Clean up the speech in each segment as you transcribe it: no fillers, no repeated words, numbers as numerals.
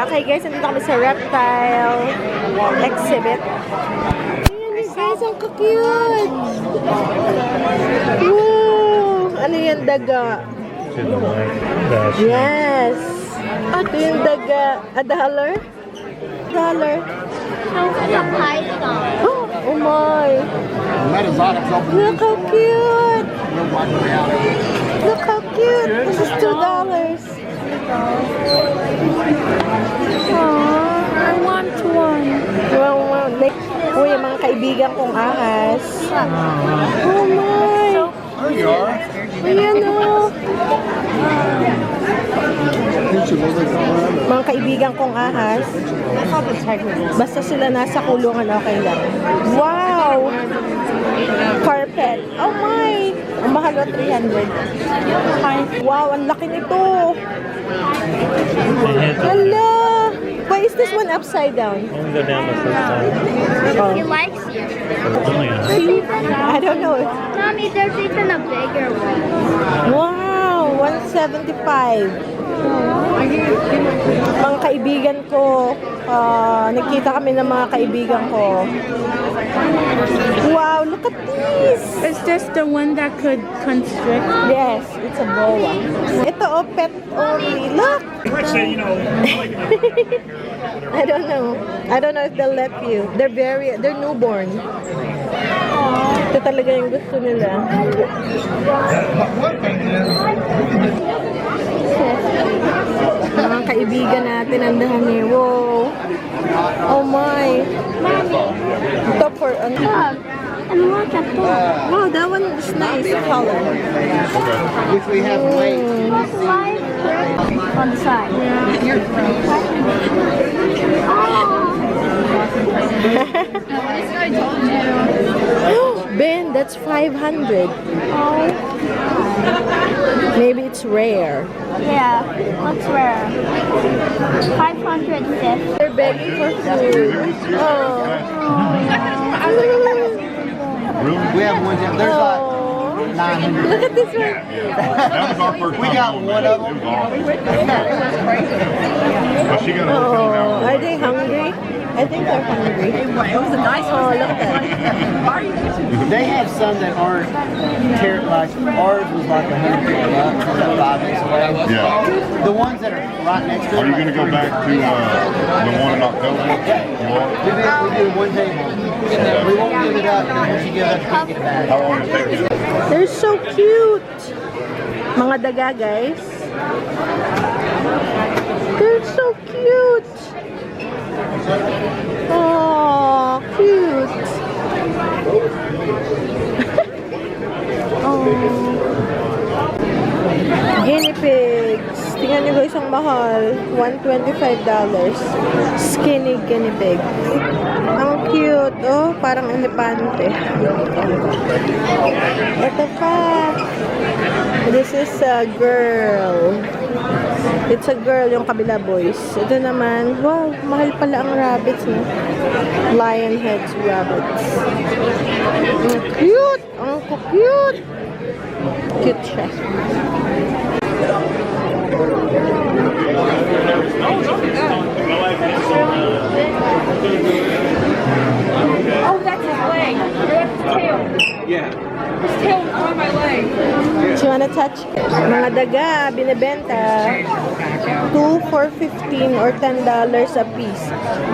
Okay guys, nandito kami sa reptile exhibit. Ayan guys, ang cute! Wow! Ano yan, daga? Yes! Ito yung daga. A dollar? Dollar. Oh my! Look how cute! Look how cute! This is $2. I want one. Wow. Uy, yung mga kaibigan kong ahas. Oh my! There you are. Ayan o. Mga kaibigan kong ahas. Basta sila nasa kulungan, okay lang. Wow! Carpet. Oh my! Ang mahal o, 300. Wow, ang laki nito. Hala! Why is this one upside down? Let me go down the first time. He likes you. Oh, yeah. There's even I don't know. Mommy, there's even a bigger one. Wow! 175. Mga kaibigan ko, nagkita kami ng mga kaibigan ko. Wow, look at this! Is this the one that could constrict? Yes, it's a boa. Ito, oh, pet only. Look! I don't know. I don't know if they'll let you. They're newborn. Ito talaga yung gusto nila. Mga kaibigan natin, ang dami. Wow! Oh my! Ito for, And look at that. wow, that one is nice color. Which we have late. Look, live on the side. Ben, that's 500. Maybe it's rare. Yeah, looks rare. 550. They're begging for food. Oh. We have one down. There's like 900. Look at this one. That was our first We got one of them. But she got a hotel Oh, now. are they hungry? I think they're hungry. It was a nice one. Oh, look at that. They have some that aren't like ours was like $150, like 5 days away. Yeah. The ones that are right next to Are it. you going to go back to the one in October? You are? We do one table. We won't give it up, and once you give it up, you can't get it back. How long does it take you? They're so cute. Mga daga, guys. They're so cute. Oh, cute. Oh. Guinea pigs. Tingnan niyo guys, ang mahal. $125. Skinny guinea pig. Ang cute. Oh, parang elepante. Ito pa. This is a girl. It's a girl, yung kabila boys. Ito naman, wow, mahal pala ang rabbits, no? Lion heads rabbits. Ang cute! Ang cute! Cute siya. Oh, that's his leg. Or that's his tail. Yeah. His tail is on my leg. So, you wanna touch? Mga daga, binibenta. 2 for $15 or $10 a piece.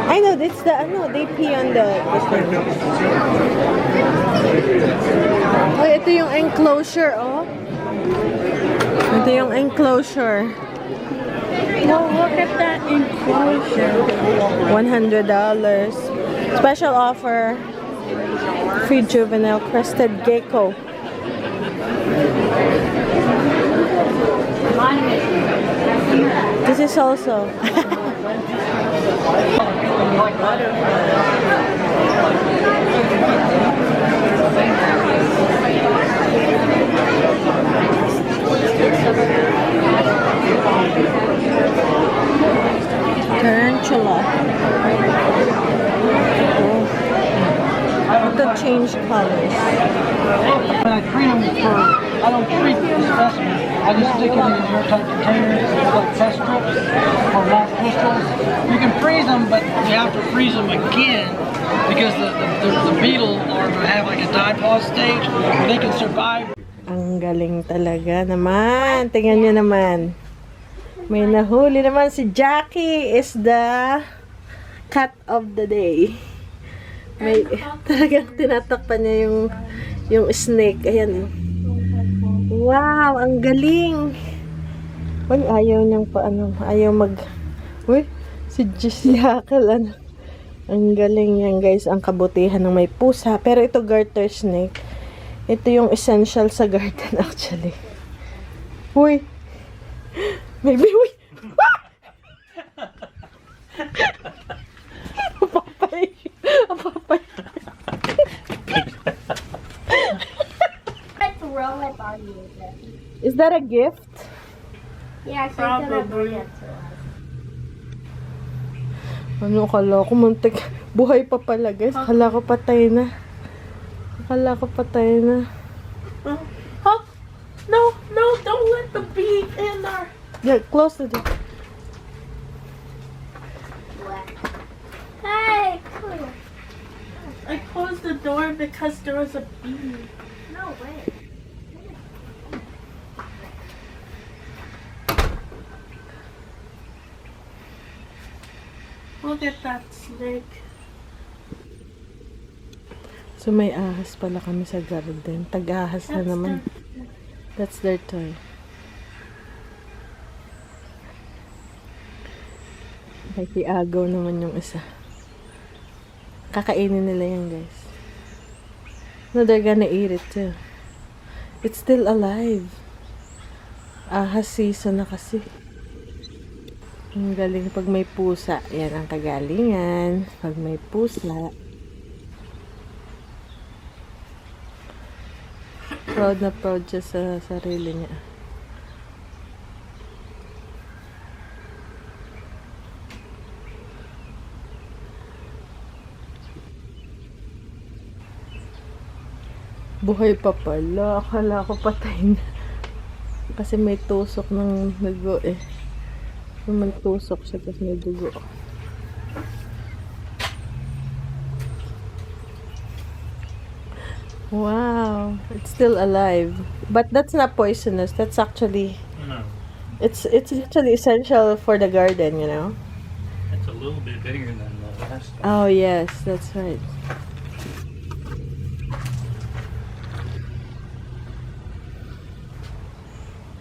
I know, that's the, they pee on the thing. Oh, ito yung enclosure, oh. Ito yung enclosure. Well, look at that enclosure. $100. Special offer. Free juvenile crested gecko. This is also. Tarantula. Ito change colors. When I treat them for, I don't treat the specimen. I I just stick them in an airtight container like test strips or mock crystals. You can freeze them, but you have to freeze them again because the beetle larvae have like a dipause stage where they can survive. Ang galing talaga naman. Tingnan nyo naman. May nahuli naman si Jackie is the cat of the day. May talagang tinatakpan niya yung snake. Ayan. Wow, ang galing. Uy, ayaw niyang ayaw uy, si Hackle, ang galing yan, guys. Ang kabutihan ng may pusa. Pero ito garter snake. Ito yung essential sa garden, actually. Uy. Maybe, uy. Papay. Papay. I throw it on you. Is that a gift? Yeah, she's gonna bring it to us. Ano, akala ko muntik. Buhay pa pala, guys. Akala ko patay na. Akala ko patay na. Huh? No, don't let the bee in there. Yeah, close the door. Hey, come here. I closed the door because there was a bee. No way. Look at that snake. So may ahas pala kami sa garden. Tag-ahas na naman. That's their toy. Nakikiagaw naman yung isa. Kakainin nila yan, guys. No, they're gonna eat it too. It's still alive. Ahas season na kasi. Ang galing pag may pusa. Yan ang kagalingan. Pag may pusa. Proud na proud siya sa sarili niya. Buhay pa pala. Akala ko patay na. Kasi may tusok ng dugo eh. May tusok siya kasi may dugo. Wow, it's still alive. But that's not poisonous. That's actually No, it's actually essential for the garden, you know. it's a little bit bigger than the last one. Oh yes, that's right.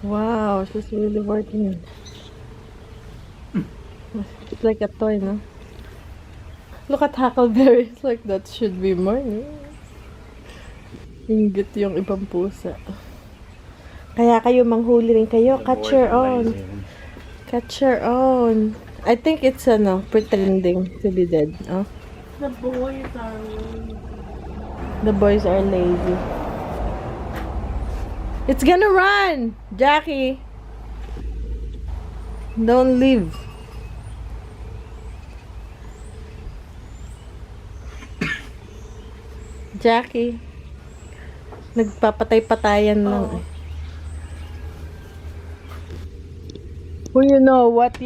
Wow, she's really working. It's like a toy, no? Look at Huckleberry. It's like that should be mine. Inggit yung ibang pusa. Kaya kayo manghuli rin kayo. Catch your own. Catch your own. I think it's pretending to be dead. Oh. The boys are lazy. The boys are lazy. It's gonna run! Jackie! Don't leave. Jackie. Nagpapatay-patayan lang. Well, you know what?